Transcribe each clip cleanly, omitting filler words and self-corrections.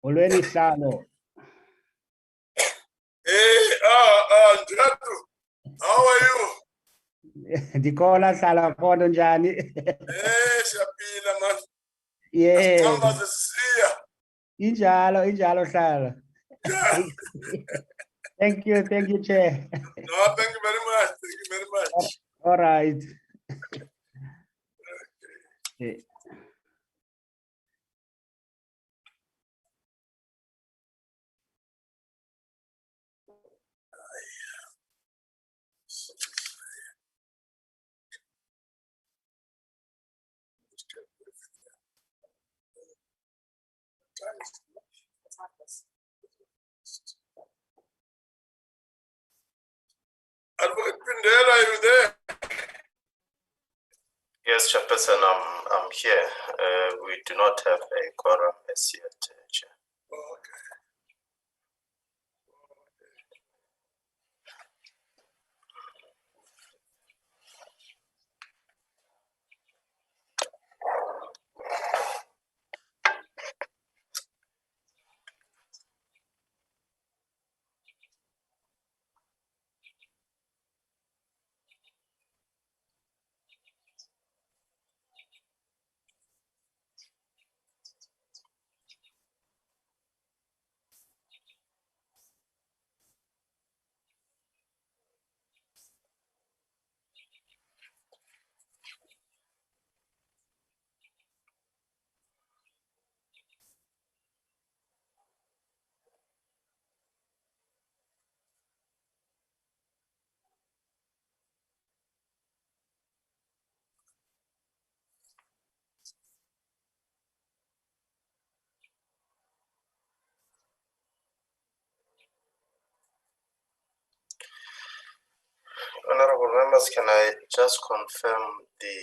Molweni Sihlalo. Ndatu, how are you? Ndikhona Sihlalo, khona njani? Siyaphila man. Yeah. Asiqhamba sesiya. Injalo Sihlalo. Thank you, Chair. No, thank you very much. Thank you very much. All right. Okay. Advocate Pindela, are you there? Yes, Chairperson, I'm here. We do not have a quorum as yet, Chair. Okay. Honorable members, can I just confirm the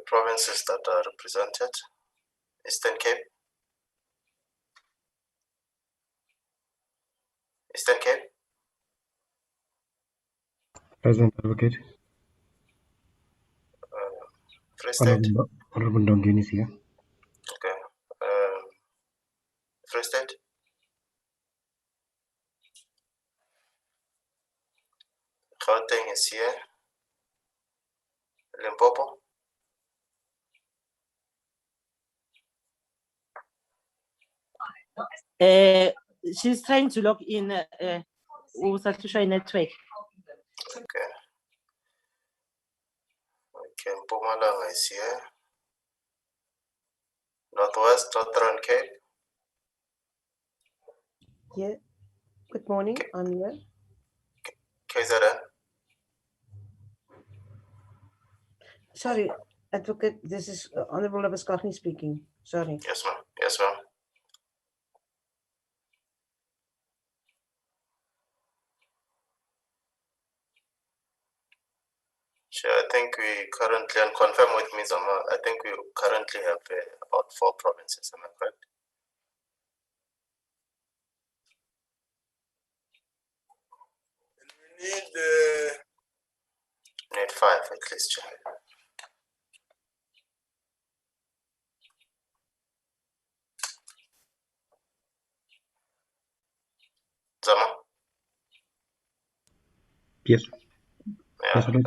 provinces that are represented? Eastern Cape? Eastern Cape? Present, Advocate. Free State? Honorable Ndongeni is here. Okay. Free State? Gauteng is here. Limpopo? She's trying to log in Usatusha network. Okay. Okay, Mpumalanga is here. Northwest, Northern Cape? Yeah. Good morning. I'm here. KZN? Sorry, Advocate. This is Honorable Labaskagni speaking. Sorry. Yes, ma'am. Yes, ma'am. Sure, I think we currently, and confirm with me, Zama, I think we currently have about 4 provinces, am I correct? We need 5 at least, Chair. Zama? Yes. Yeah, Yes, am I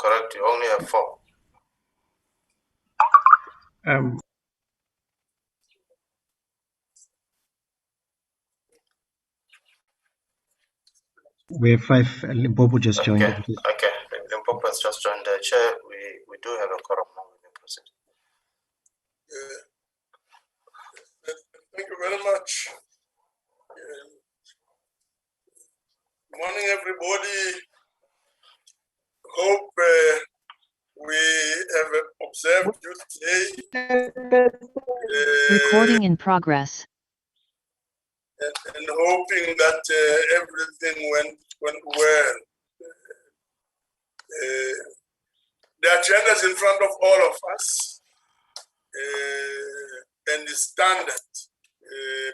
correct? You only have 4. We have 5. Limpopo just joined. Okay. Limpopo has just joined the Chair. We do have a quorum now. We can proceed. Thank you very much. Morning, everybody. Hope we have observed you today. Recording in progress. And hoping that everything went well. The agenda is in front of all of us, and the standard.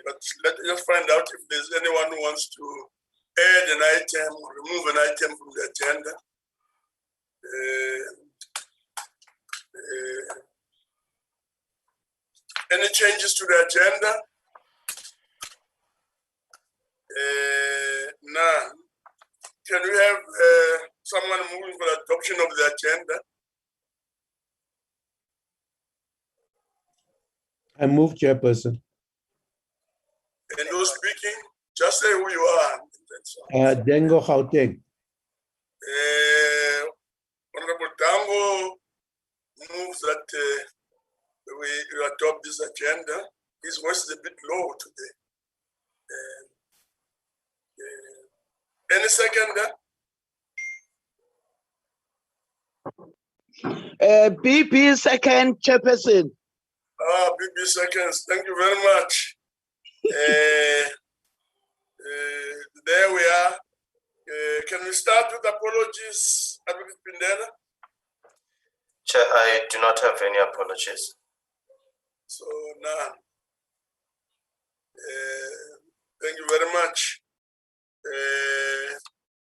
But let's find out if there's anyone who wants to add an item or remove an item from the agenda. Any changes to the agenda? None. Can we have someone moving for adoption of the agenda? I move, Chairperson. And those speaking, just say who you are. Dengo Gauteng. Honorable Dango moves that we adopt this agenda. His voice is a bit low today. Any seconder? BP second, Chairperson. BB seconds. Thank you very much. There we are. Can we start with apologies, Advocate Pindela? Chair, I do not have any apologies. So none. Thank you very much.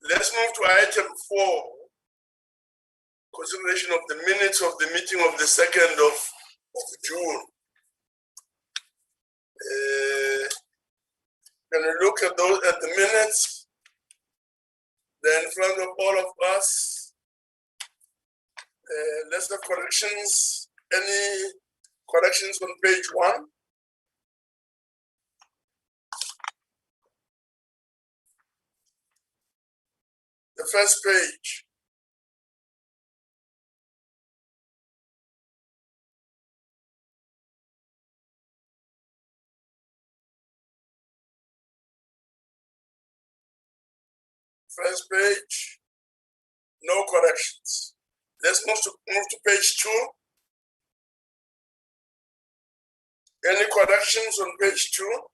Let's move to item 4. Consideration of the minutes of the meeting of the 2nd of June. Can we look at those at the minutes? They're in front of all of us. Let's have corrections. Any corrections on page 1? The first page. First page, no corrections. Let's move to page 2. Any corrections on page 2?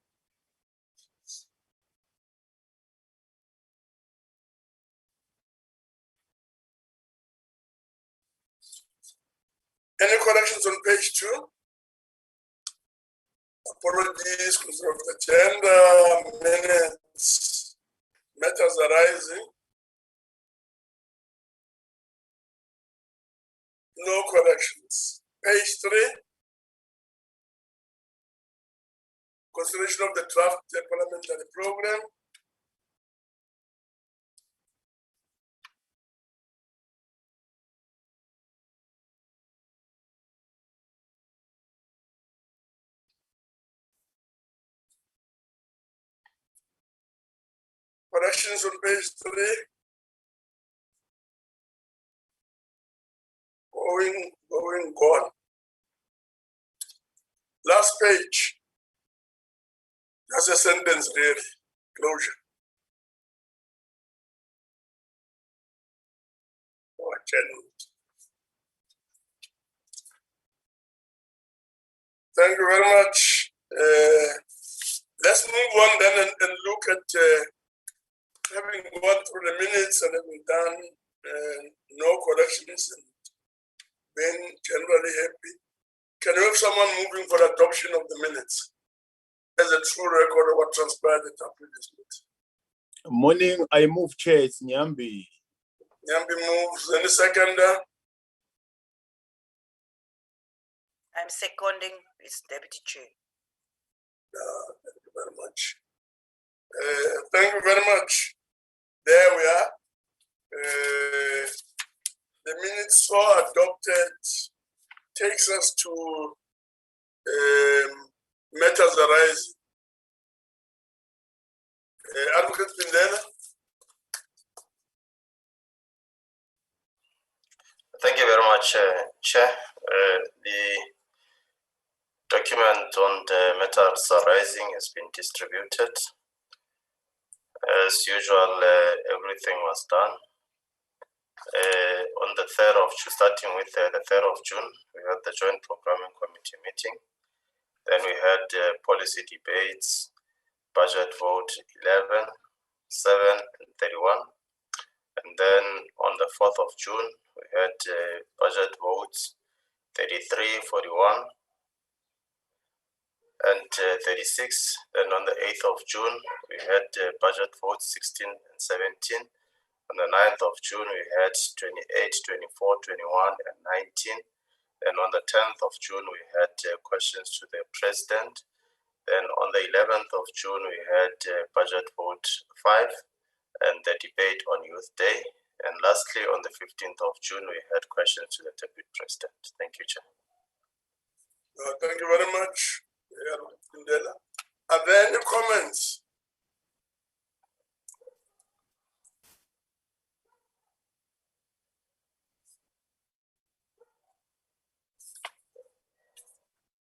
Any corrections on page 2? Apologies, control of the agenda, minutes, matters arising. No corrections. Page 3. Consideration of the draft parliamentary program. Corrections on page 3. Gone. Last page. That's a sentence really. Closure. Oh, thank you very much. Let's move on then and look at having gone through the minutes and having done no corrections and being generally happy. Can you have someone moving for adoption of the minutes as a true record of what transpired at our previous meeting? Morning, I move, Chair. It's Nyambi. Nyambi moves. Any seconder? I'm seconding. It's Deputy Chair. Thank you very much. Thank you very much. There we are. The minutes so adopted takes us to matters arising. Advocate Pindela. Thank you very much, Chair. The document on the matters arising has been distributed. As usual, everything was done. On the 3rd of June, starting with the 3rd of June, we had the Joint Programming Committee meeting. Then we had policy debates, budget vote 11, 7, and 31. And then on the 4th of June, we had budget votes 33, 41, and 36. Then on the 8th of June, we had budget votes 16 and 17. On the 9th of June, we had 28, 24, 21, and 19. Then on the 10th of June, we had questions to the president. Then on the 11th of June, we had budget vote 5 and the debate on Youth Day. And lastly, on the 15th of June, we had questions to the deputy president. Thank you, Chair. Thank you very much. Are there any comments?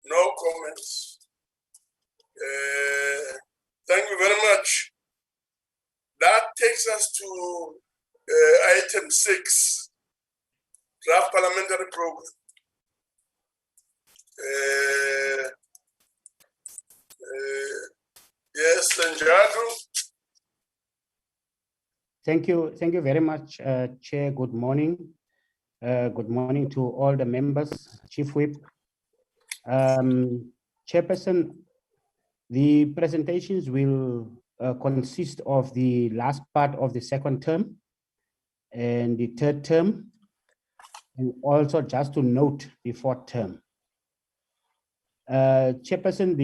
No comments. Thank you very much. That takes us to item 6, draft parliamentary program. Yes, Njadu. Thank you very much, Chair. Good morning. Good morning to all the members, Chief Whip. Chairperson, the presentations will consist of the last part of the second term and the third term, and also just to note the fourth term. Chairperson,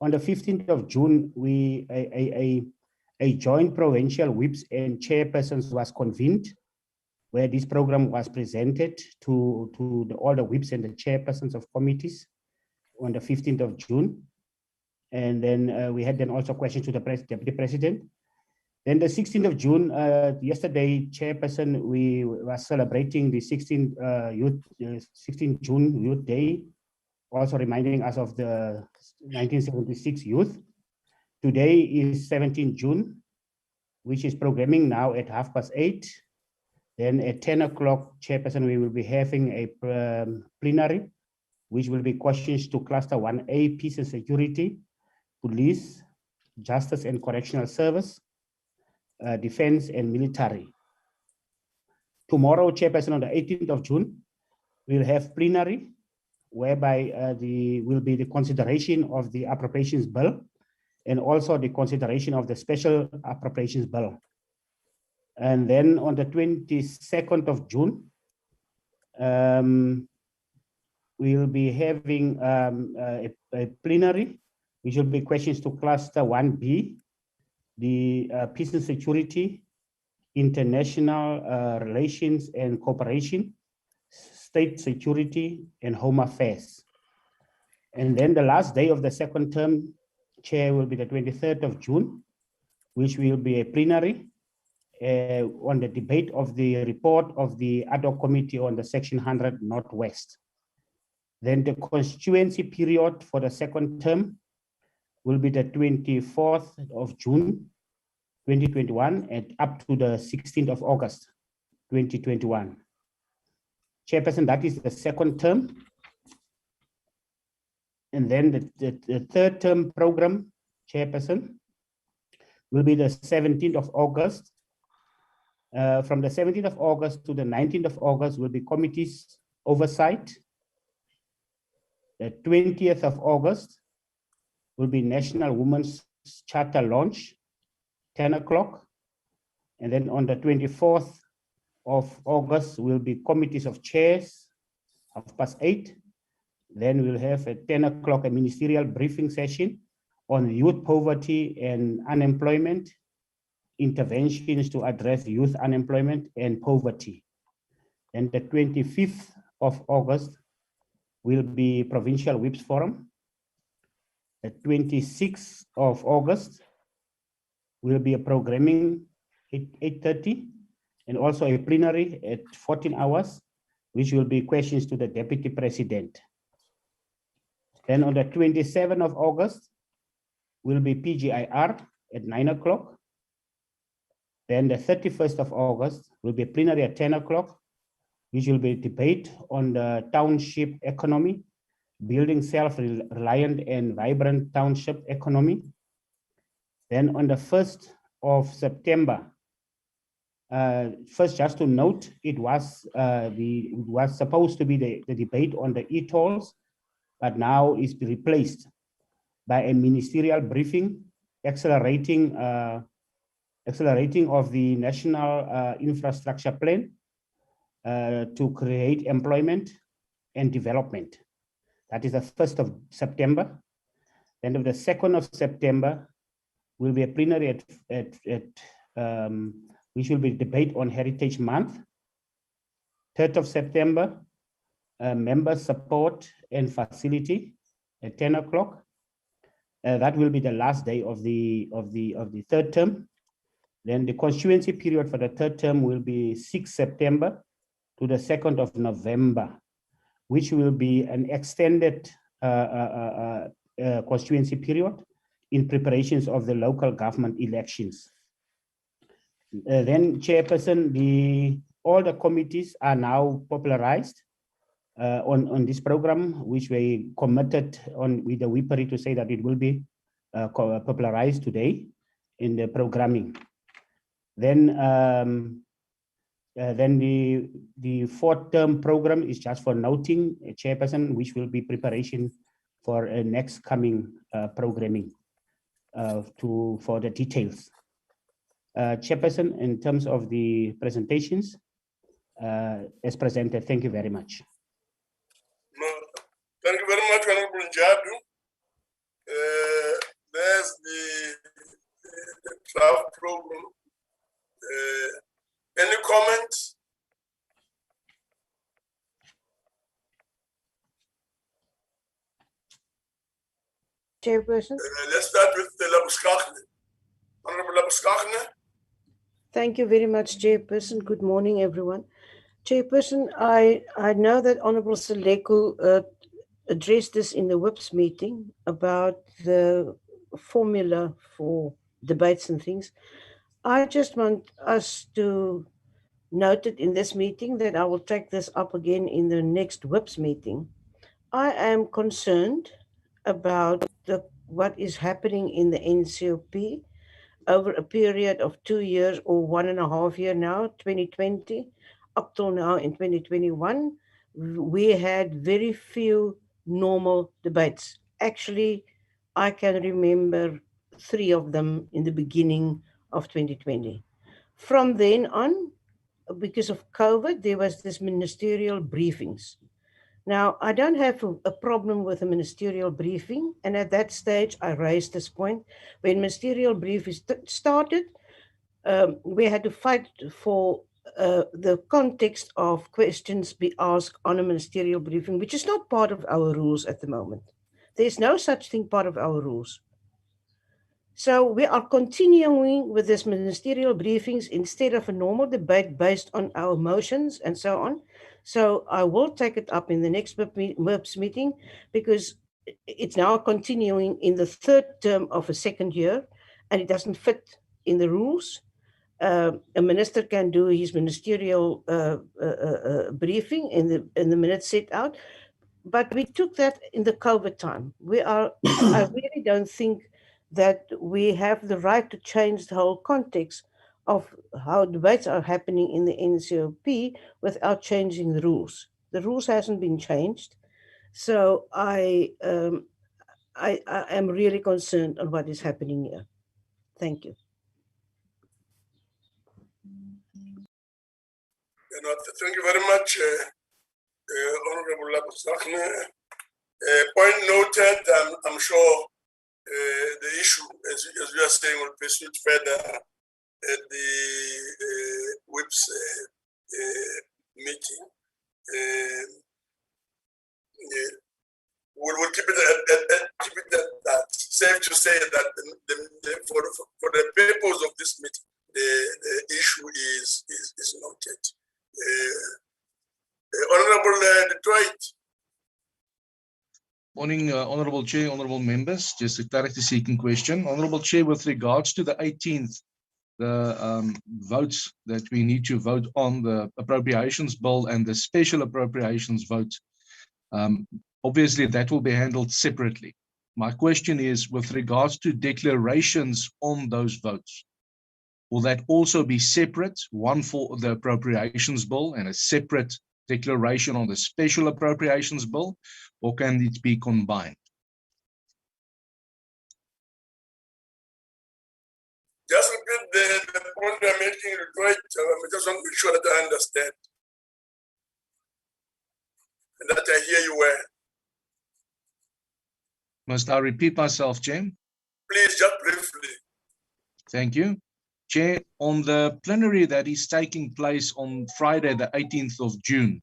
on the 15th of June, a joint provincial whips and chairpersons was convened, where this program was presented to all the whips and the chairpersons of committees on the 15th of June. And then we had then also questions to the deputy president. Then the 16th of June, yesterday, chairperson, we were celebrating the 16th June Youth Day, also reminding us of the 1976 youth. Today is 17 June, which is programming now at 8:30. Then at 10 o'clock, chairperson, we will be having a plenary, which will be questions to cluster 1A, peace and security, police, justice and correctional service, defense and military. Tomorrow, chairperson, on the 18th of June, we'll have plenary, whereby will be the consideration of the appropriations bill and also the consideration of the special appropriations bill. And then on the 22nd of June, we'll be having a plenary, which will be questions to cluster 1B, the peace and security, international relations and cooperation, state security, and home affairs. And then the last day of the second term, Chair, will be the 23rd of June, which will be a plenary on the debate of the report of the ad hoc committee on the Section 100 Northwest. Then the constituency period for the second term will be the 24th of June, 2021, and up to the 16th of August, 2021. Chairperson, that is the second term. And then the third term program, Chairperson, will be the 17th of August. From the 17th of August to the 19th of August will be committees oversight. The 20th of August will be National Women's Charter launch, 10 o'clock. And then on the 24th of August will be committees of chairs, 8:30. Then we'll have at 10 o'clock a ministerial briefing session on youth poverty and unemployment, interventions to address youth unemployment and poverty. And the 25th of August will be Provincial Whips Forum. The 26th of August will be a programming at 8:30 and also a plenary at 14 hours, which will be questions to the Deputy President. Then on the 27th of August will be PGIR at 9 o'clock. Then the 31st of August will be plenary at 10 o'clock, which will be debate on the township economy, building self-reliant and vibrant township economy. Then on the 1st of September, first just to note, it was supposed to be the debate on the e-tolls, but now is replaced by a ministerial briefing accelerating of the National Infrastructure Plan. to create employment and development. That is the 1st of September. Then on the 2nd of September will be a plenary which will be debate on Heritage Month. 3rd of September, member support and facility at 10 o'clock. That will be the last day of the third term. Then the constituency period for the third term will be 6 September to the 2nd of November, which will be an extended constituency period in preparations of the local government elections. Then, Chairperson, all the committees are now popularized on this program, which we committed on with the WIPRI to say that it will be popularized today in the programming. Then the fourth term program is just for noting, Chairperson, which will be preparation for a next coming programming for the details. Chairperson, in terms of the presentations, as presented, thank you very much. Thank you very much, Honorable Njadu. There's the draft program. Any comments? Chairperson. Let's start with the Labuskachne. Honorable Labuskachne. Thank you very much, Chairperson. Good morning, everyone. Chairperson, I know that Honorable Seleku addressed this in the WIPS meeting about the formula for debates and things. I just want us to note it in this meeting that I will take this up again in the next WIPS meeting. I am concerned about what is happening in the NCOP over a period of 2 years or 1.5 years now, 2020, up till now in 2021, we had very few normal debates. Actually, I can remember 3 of them in the beginning of 2020. From then on, because of COVID, there was this ministerial briefings. Now, I don't have a problem with a ministerial briefing, and at that stage, I raised this point. When ministerial briefings started, we had to fight for the context of questions be asked on a ministerial briefing, which is not part of our rules at the moment. There's no such thing part of our rules. So we are continuing with this ministerial briefings instead of a normal debate based on our motions and so on. So I will take it up in the next WIPS meeting because it's now continuing in the third term of a second year and it doesn't fit in the rules. A minister can do his ministerial briefing in the minutes set out, but we took that in the COVID time. I really don't think that we have the right to change the whole context of how debates are happening in the NCOP without changing the rules. The rules hasn't been changed. So I am really concerned on what is happening here. Thank you. Thank you very much, Honorable Labuskachne. Point noted, I'm sure the issue, as you are saying, will pursue further at the WIPS meeting. We'll keep it at that. Safe to say that for the purpose of this meeting, the issue is noted. Honorable Detroit. Morning, Honorable Chair, Honorable Members. Just a clarity-seeking question. Honorable Chair, with regards to the 18th, the votes that we need to vote on, the appropriations bill and the special appropriations vote, obviously that will be handled separately. My question is, with regards to declarations on those votes, will that also be separate, one for the appropriations bill and a separate declaration on the special appropriations bill, or can it be combined? Just repeat the point I'm making, right? I just want to make sure that I understand. and that I hear you well. Must I repeat myself, Chair? Please, just briefly. Thank you. Chair, on the plenary that is taking place on Friday, the 18th of June,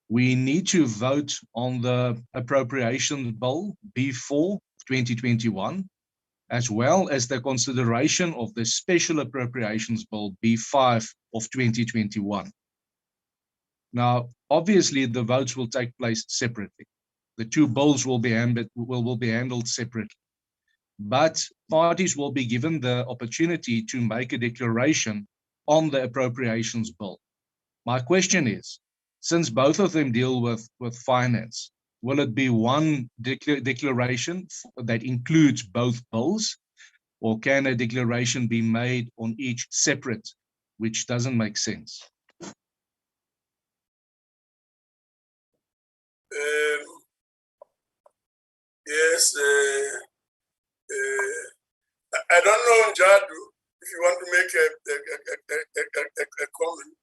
we need to vote on the appropriation bill B4 2021, as well as the consideration of the special appropriations bill B5 of 2021. Now, obviously, the votes will take place separately. The two bills will be handled separately. But parties will be given the opportunity to make a declaration on the appropriations bill. My question is, since both of them deal with finance, will it be one declaration that includes both bills, or can a declaration be made on each separate, which doesn't make sense? Yes, I don't know, Jadu, if you want to make a comment.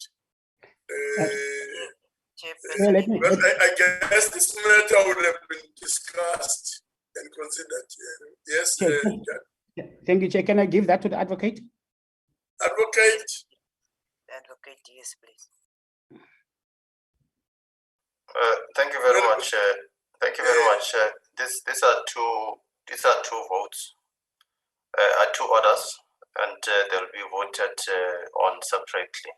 But I guess this matter would have been discussed and considered. Yes, Thank you, Chair. Can I give that to the advocate? Advocate. Advocate, yes, please. Thank you very much. Thank you very much. These are two votes, two orders, and they'll be voted on separately.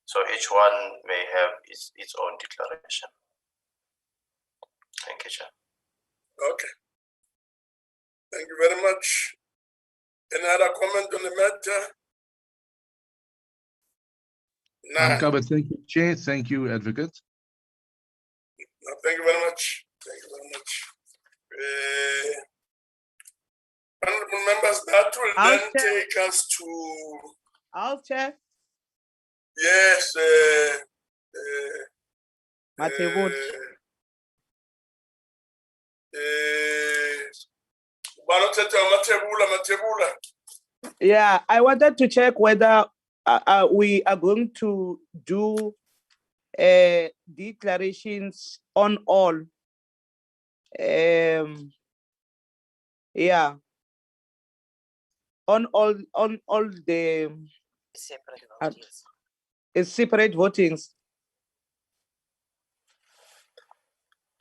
So each one may have its own declaration. Thank you, Chair. Okay. Thank you very much. Any other comment on the matter? I'm covered. Thank you, Chair. Thank you, Advocate. No, thank you very much. Thank you very much. Honorable members, that will then take us to. I'll check. Yes. Yeah, I wanted to check whether we are going to do declarations on all. Yeah. On all the separate votes. It's separate votings.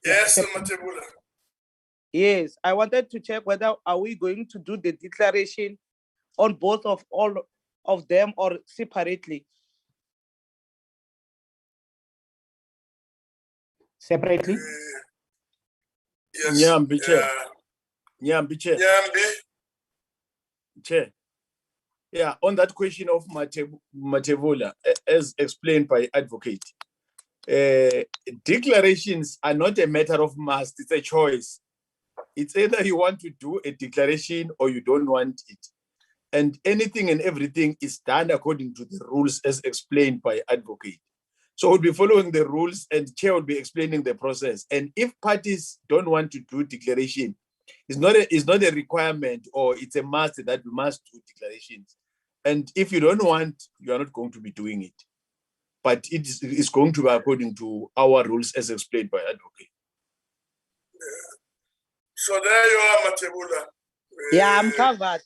Yes, Matebula. Yes, I wanted to check whether are we going to do the declaration on both of all of them or separately. Separately? Yes. Nyambi, Chair. Nyambi, Chair. Nyambi. Chair. Yeah, on that question of Matebula, as explained by Advocate, declarations are not a matter of must, it's a choice. It's either you want to do a declaration or you don't want it. And anything and everything is done according to the rules as explained by Advocate. So we'll be following the rules and Chair will be explaining the process. And if parties don't want to do declaration, it's not a requirement or it's a must that we must do declarations. And if you don't want, you are not going to be doing it. But it is going to be according to our rules as explained by Advocate. Yeah. So there you are, Matebula. Yeah, I'm covered.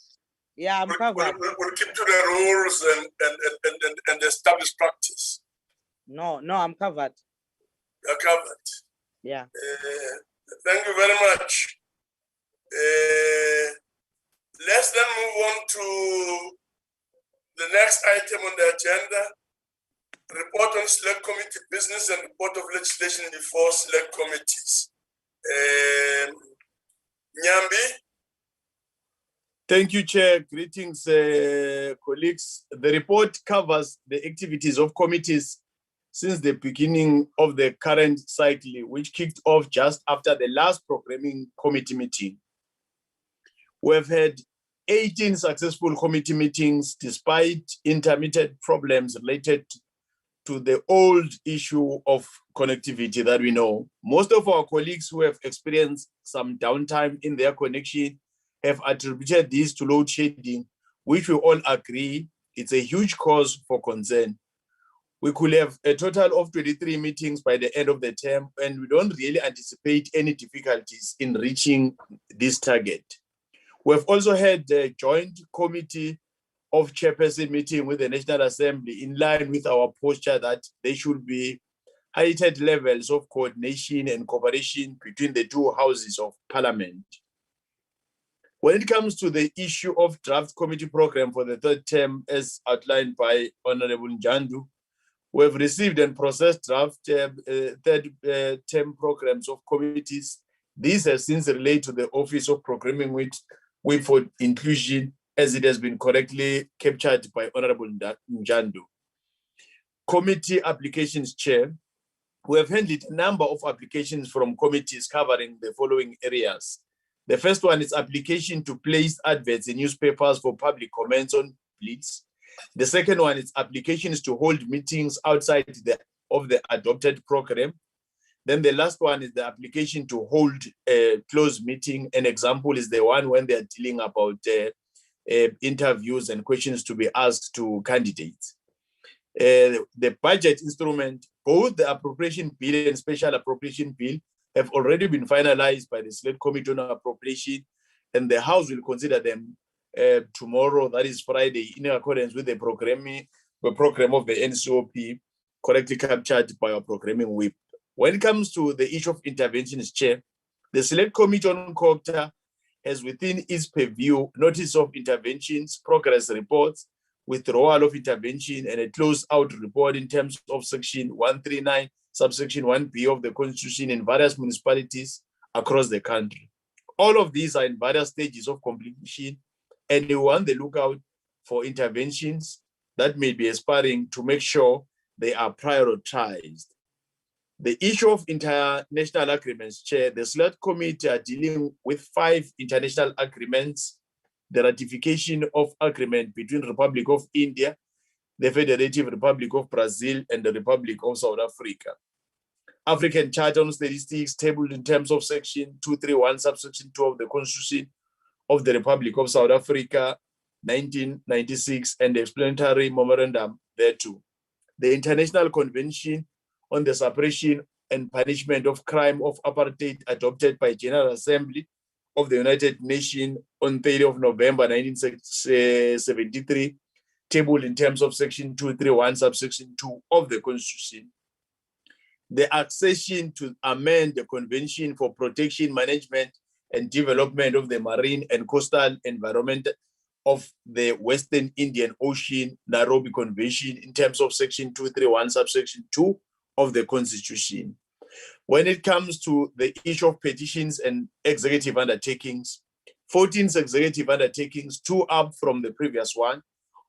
Yeah, I'm covered. We'll keep to the rules and established practice. No, I'm covered. You're covered. Yeah. Thank you very much. Let's then move on to the next item on the agenda. Report on select committee business and report of legislation before select committees. Nyambi. Thank you, Chair. Greetings, colleagues. The report covers the activities of committees since the beginning of the current cycle, which kicked off just after the last programming committee meeting. We've had 18 successful committee meetings despite intermittent problems related to the old issue of connectivity that we know. Most of our colleagues who have experienced some downtime in their connection have attributed this to load shedding, which we all agree it's a huge cause for concern. we could have a total of 23 meetings by the end of the term, and we don't really anticipate any difficulties in reaching this target. We have also had a joint committee of chairperson meeting with the National Assembly in line with our posture that there should be heightened levels of coordination and cooperation between the two houses of parliament. When it comes to the issue of draft committee program for the third term, as outlined by Honorable Njandu, we have received and processed draft third term programs of committees. These have since relayed to the Office of Programming Whip for Inclusion, as it has been correctly captured by Honorable Njandu. Committee applications chair. We have handled a number of applications from committees covering the following areas. The first one is application to place adverts in newspapers for public comments on bills. The second one is applications to hold meetings outside of the adopted program. Then the last one is the application to hold a closed meeting. An example is the one when they are dealing about interviews and questions to be asked to candidates. The budget instrument, both the appropriation bill and special appropriation bill have already been finalized by the Select Committee on Appropriation, and the House will consider them tomorrow, that is Friday, in accordance with the program of the NCOP, correctly captured by our programming whip. When it comes to the issue of interventions, Chair, the Select Committee on COGTA has within its purview notice of interventions, progress reports, withdrawal of intervention, and a close-out report in terms of Section 139, subsection 1B of the Constitution in various municipalities across the country. All of these are in various stages of completion, and we want the lookout for interventions that may be aspiring to make sure they are prioritized. The issue of international agreements, Chair, the Select Committee are dealing with 5 international agreements: the ratification of agreement between the Republic of India, the Federative Republic of Brazil, and the Republic of South Africa. African Charter on Statistics tabled in terms of Section 231, subsection 2 of the Constitution of the Republic of South Africa, 1996, and the explanatory memorandum thereto. The International Convention on the Suppression and Punishment of Crime of Apartheid, adopted by General Assembly of the United Nations on 30th of November 1973, tabled in terms of Section 231, subsection 2 of the Constitution. The accession to amend the Convention for Protection, Management, and Development of the Marine and Coastal Environment of the Western Indian Ocean, Nairobi Convention, in terms of Section 231, subsection 2 of the Constitution. When it comes to the issue of petitions and executive undertakings, 14 executive undertakings, 2 up from the previous one,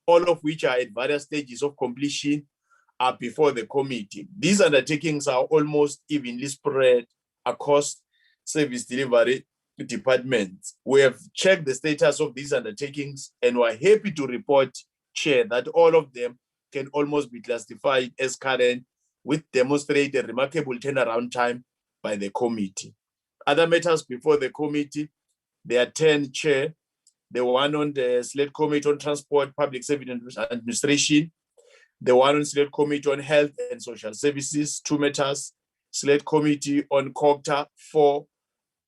all of which are at various stages of completion, are before the committee. These undertakings are almost evenly spread across service delivery departments. We have checked the status of these undertakings, and we're happy to report, Chair, that all of them can almost be classified as current, with demonstrated remarkable turnaround time by the committee. Other matters before the committee, there are 10, Chair. The one on the Select Committee on Transport, Public Service Administration, the one on Select Committee on Health and Social Services, 2 matters, Select Committee on COGTA, 4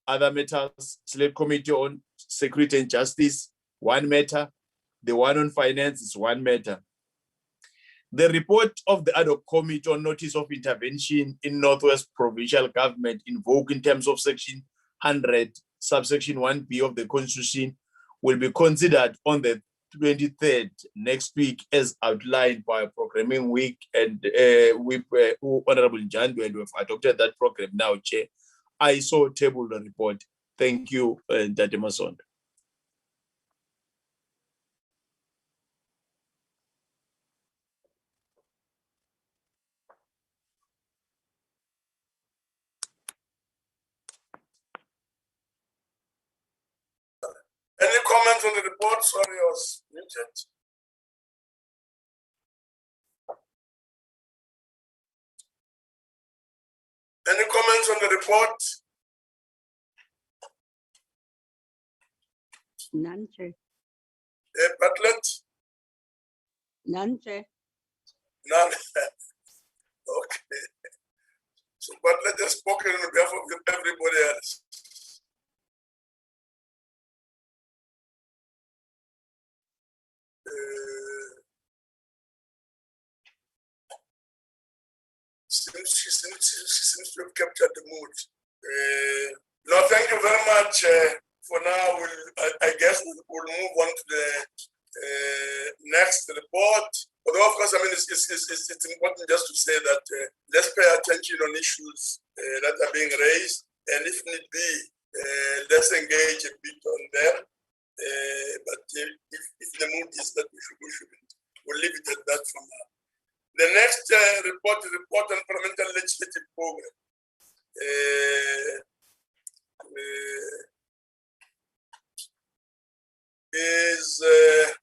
other matters, Select Committee on Security and Justice, 1 matter, the one on Finance is 1 matter. The report of the ad hoc committee on notice of intervention in Northwest Provincial Government invoked in terms of Section 100, subsection 1B of the Constitution will be considered on the 23rd next week, as outlined by programming week, and with Honorable Njandu, and we've adopted that program now, Chair. I saw table the report. Thank you, Dr. Mason. Any comments on the report? Sorry, I was muted. Any comments on the report? None, Chair. Bartlett? None, Chair. None. she seems to have captured the mood. No, thank you very much. For now, I guess we'll move on to the next report. Although, of course, I mean, it's important just to say that let's pay attention on issues that are being raised, and if need be, let's engage a bit on them. But if the mood is that we shouldn't, we'll leave it at that for now. The next report is report on parliamentary legislative program. Is the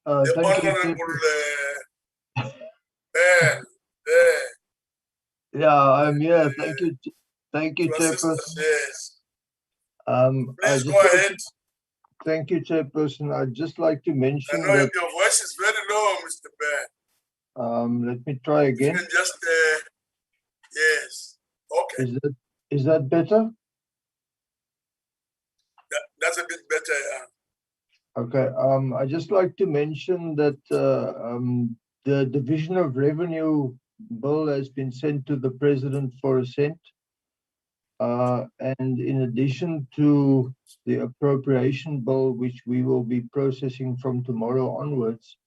Honorable Ben there. Yeah, I'm here. Thank you, To assist us, Chairperson. yes. I Please just go like ahead. thank you, Chairperson. I'd just like to I mention know that. your voice is very low, Mr. Ben. Let me try You again. can just yes. Okay. Is that better? That's a bit better, yeah. Okay. I just like to mention that the Division of Revenue bill has been sent to the President for assent. And in addition to the appropriation bill, which we will be processing from tomorrow onwards,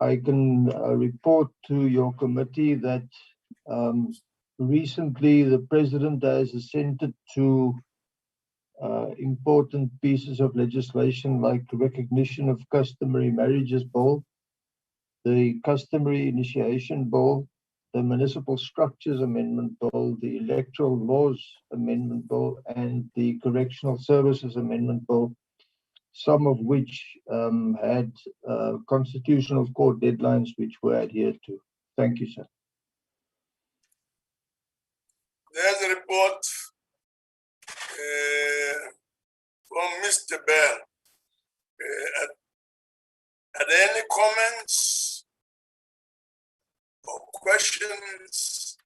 I can report to your committee that recently the President has assented to important pieces of legislation like the Recognition of Customary Marriages Bill, the Customary Initiation Bill, the Municipal Structures Amendment Bill, the Electoral Laws Amendment Bill, and the Correctional Services Amendment Bill, some of which had Constitutional Court deadlines which were adhered to. Thank you, sir. There's a report from Mr. Bell. Are there any comments or questions,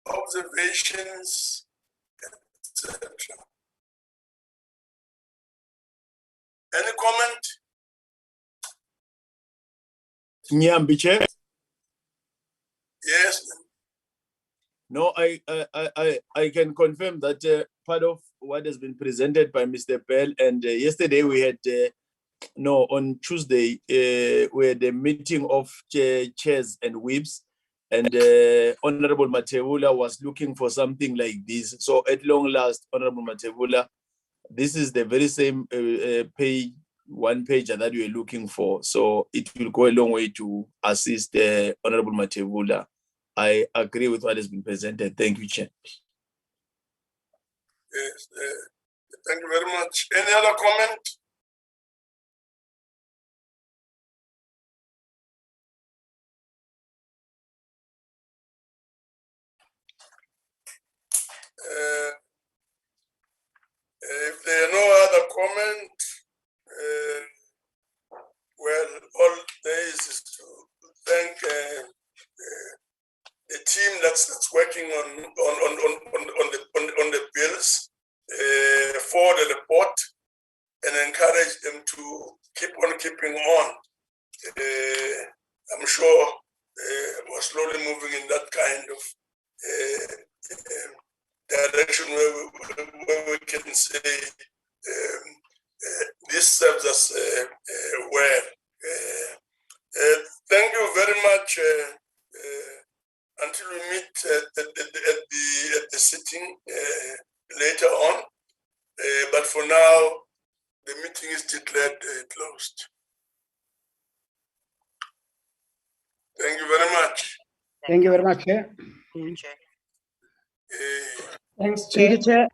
observations, etc.? Any comment? Nyambi Chair. Yes. No, I can confirm that part of what has been presented by Mr. Bell, and yesterday we had on Tuesday we had a meeting of chairs and whips, and Honorable Matebula was looking for something like this. So at long last, Honorable Matebula, this is the very same one pager that we are looking for. So it will go a long way to assist Honorable Matebula. I agree with what has been presented. Thank you, Chair. Yes, thank you very much. Any other comment? If there are no other comment, well, all there is to thank the team that's working on the bills for the report, and encourage them to keep on keeping on. I'm sure we're slowly moving in that kind of direction where we can say this serves us well. Thank you very much. Until we meet at the sitting later on. But for now, the meeting is declared closed. Thank you very much. Thank you very much, Chair. Chair. Thanks, Chair.